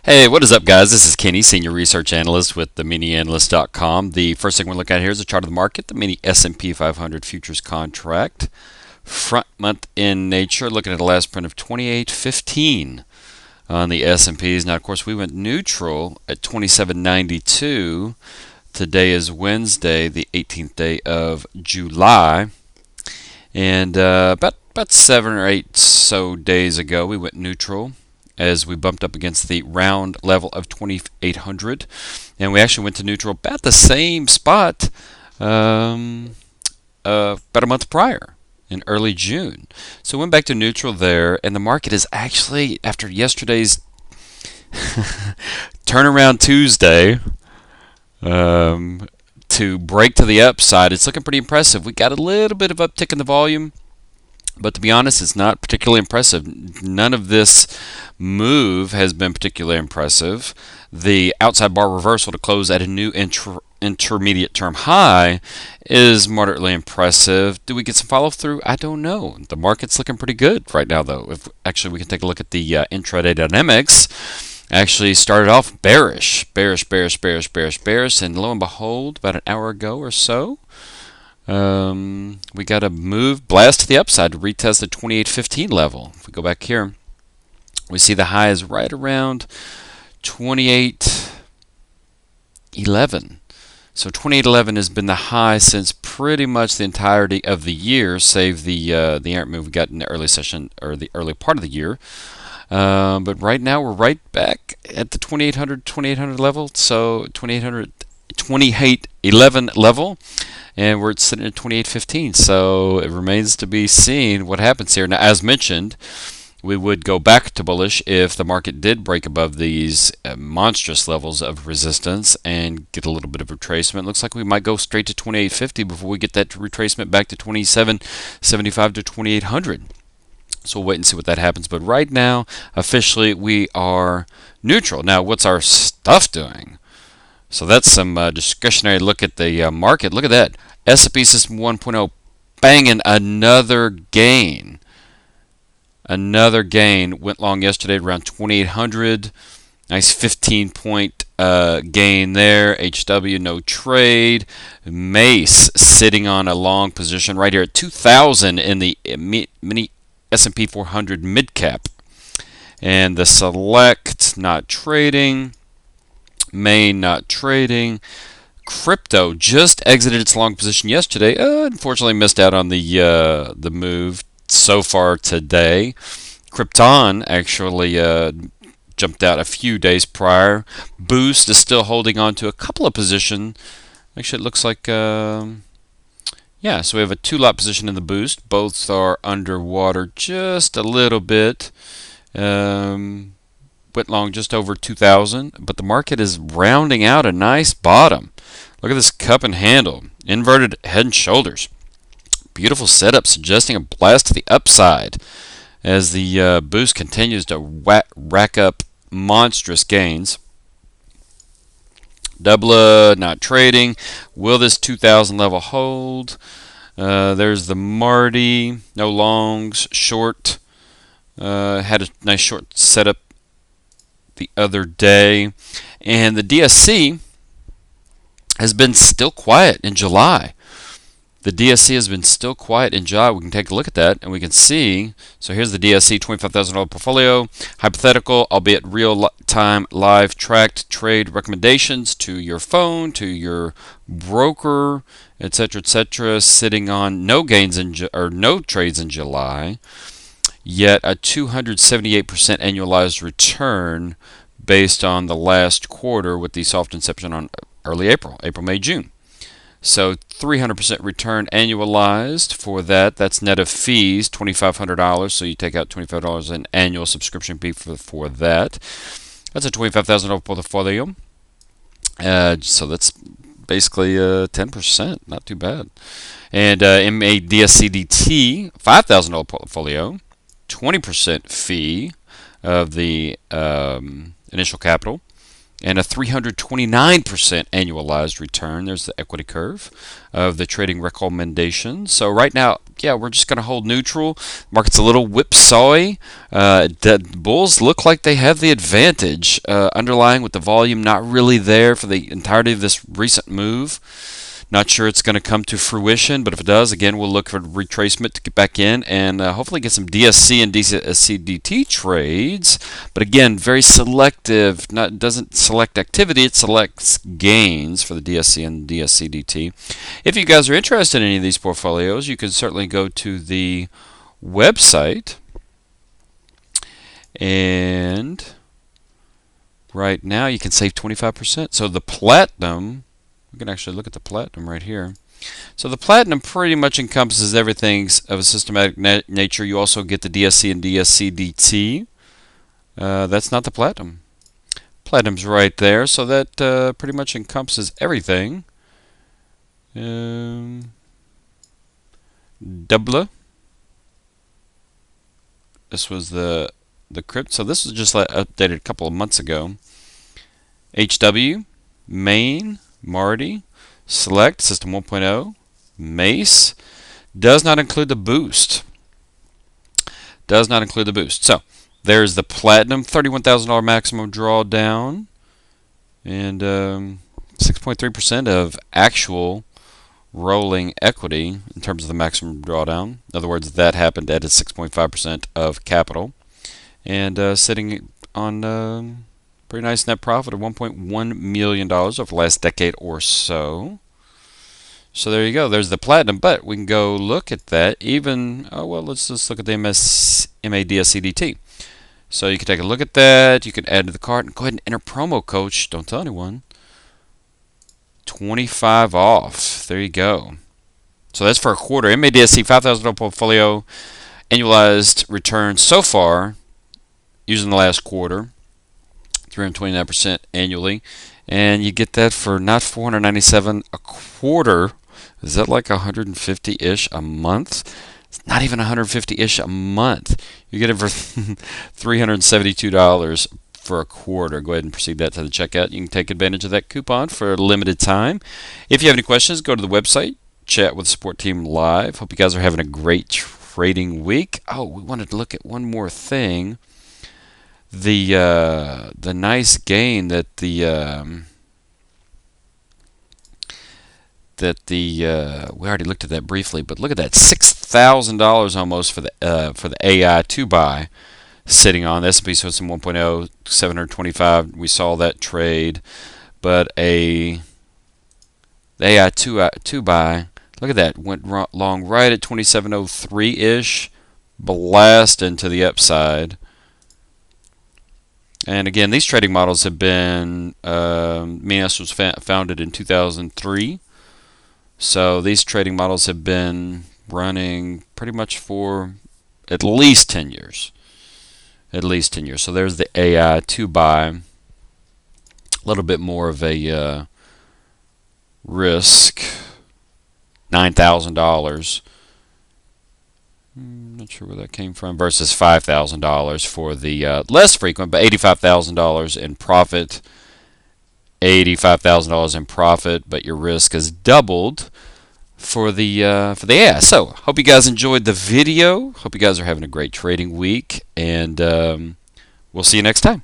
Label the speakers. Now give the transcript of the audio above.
Speaker 1: Hey, what is up, guys? This is Kenny, Senior Research Analyst with the MiniAnalyst.com. The first thing we're looking at here is a chart of the market, the Mini S&P 500 futures contract. Front month in nature, looking at the last print of 28.15 on the S&Ps. Now, of course, we went neutral at 27.92. Today is Wednesday, the 18th day of July. And about 7 or 8 so days ago, we went neutral as we bumped up against the round level of 2800, and we actually went to neutral about the same spot about a month prior in early June. So went back to neutral there, and the market is actually, after yesterday's turnaround Tuesday, to break to the upside, it's looking pretty impressive. We got a little bit of uptick in the volume, but to be honest, it's not particularly impressive. None of this move has been particularly impressive. The outside bar reversal to close at a new intermediate term high is moderately impressive. Do we get some follow through? I don't know. The market's looking pretty good right now, though. If actually we can take a look at the intraday dynamics. Actually started off bearish, and lo and behold, about an hour ago or so, we got a move, blast to the upside to retest the 28.15 level. If we go back here, we see the high is right around 28.11. So 28.11 has been the high since pretty much the entirety of the year, save the errant move we got in the early session or the early part of the year. But right now we're right back at the 2800 level, so 2811 level, and we're sitting at 2815. So it remains to be seen what happens here. Now, as mentioned, we would go back to bullish if the market did break above these monstrous levels of resistance and get a little bit of retracement. Looks like we might go straight to 2850 before we get that retracement back to 2775 to 2800. So we'll wait and see what that happens. But right now, officially, we are neutral. Now, what's our stuff doing? So that's some discretionary look at the market. Look at that. S&P System 1.0 banging another gain. Another gain. Went long yesterday around 2,800. Nice 15-point gain there. HW, no trade. Mace sitting on a long position right here at 2,000 in the mini S&P 400 mid-cap. And the select, not trading. Main, not trading. Crypto just exited its long position yesterday. Unfortunately missed out on the move so far today. Krypton actually jumped out a few days prior. Boost is still holding on to a couple of positions. Actually, it looks like... yeah, so we have a 2-lot position in the Boost. Both are underwater just a little bit. Went long just over 2,000, but the market is rounding out a nice bottom. Look at this cup and handle. Inverted head and shoulders. Beautiful setup suggesting a blast to the upside as the Boost continues to rack up monstrous gains. Doubler, not trading. Will this 2,000 level hold? There's the Marty, no longs, short. Had a nice short setup the other day. And the DSC has been still quiet in July. The DSC has been still quiet in July. We can take a look at that, and we can see. So here's the DSC $25,000 portfolio. Hypothetical, albeit real-time live tracked trade recommendations to your phone, to your broker, etc., sitting on no gains or no trades in July, yet a 278% annualized return based on the last quarter with the soft inception on early April, May, June. So 300% return annualized for that. That's net of fees, $2,500. So you take out $25 in annual subscription fee for that. That's a $25,000 portfolio. So that's basically 10%. Not too bad. And MADSCDT, $5,000 portfolio, 20% fee of the initial capital, and a 329% annualized return. There's the equity curve of the trading recommendation. So right now, yeah, we're just going to hold neutral. Market's a little whipsawy. The bulls look like they have the advantage, underlying with the volume not really there for the entirety of this recent move. Not sure it's going to come to fruition, but if it does, again, we'll look for retracement to get back in and hopefully get some DSC and DSCDT trades. But again, very selective. Doesn't select activity, it selects gains for the DSC and DSCDT. If you guys are interested in any of these portfolios, you can certainly go to the website. And right now, you can save 25%. So the platinum... We can actually look at the platinum right here. So the platinum pretty much encompasses everything of a systematic nature. You also get the DSC and DSCDT. That's not the platinum. Platinum's right there, so that pretty much encompasses everything. Double. This was the crypt. So this was just updated a couple of months ago. HW, main. Marty, select, system 1.0, Mace, does not include the boost. Does not include the boost. So, there's the platinum, $31,000 maximum drawdown, and 6.3% of actual rolling equity in terms of the maximum drawdown. In other words, that happened at 6.5% of capital, and sitting on... pretty nice net profit of $1.1 million over the last decade or so. So there you go. There's the platinum, but we can go look at that. Even, oh well, let's just look at the MADSCDT. So you can take a look at that. You can add to the cart and go ahead and enter promo coach. Don't tell anyone. 25 off. There you go. So that's for a quarter. MADSC $5,000 portfolio annualized return so far using the last quarter. 329% annually, and you get that for not $497 a quarter. Is that like 150-ish a month? It's not even 150-ish a month. You get it for $372 for a quarter. Go ahead and proceed that to the checkout. You can take advantage of that coupon for a limited time. If you have any questions, go to the website, chat with the support team live. Hope you guys are having a great trading week. Oh, we wanted to look at one more thing. The nice gain that we already looked at that briefly, but look at that, $6,000 almost for the AI2x sitting on the S&P System 1.0, 725. We saw that trade, but the AI2x, look at that, went long right at 2703-ish, blast into the upside. And again, these trading models have been, MiniAnalyst was founded in 2003. So these trading models have been running pretty much for at least 10 years. At least 10 years. So there's the AI2x. A little bit more of a risk. $9,000. Not sure where that came from, versus $5,000 for the less frequent, but $85,000 in profit. $85,000 in profit, but your risk is doubled for the AI. So, hope you guys enjoyed the video. Hope you guys are having a great trading week, and we'll see you next time.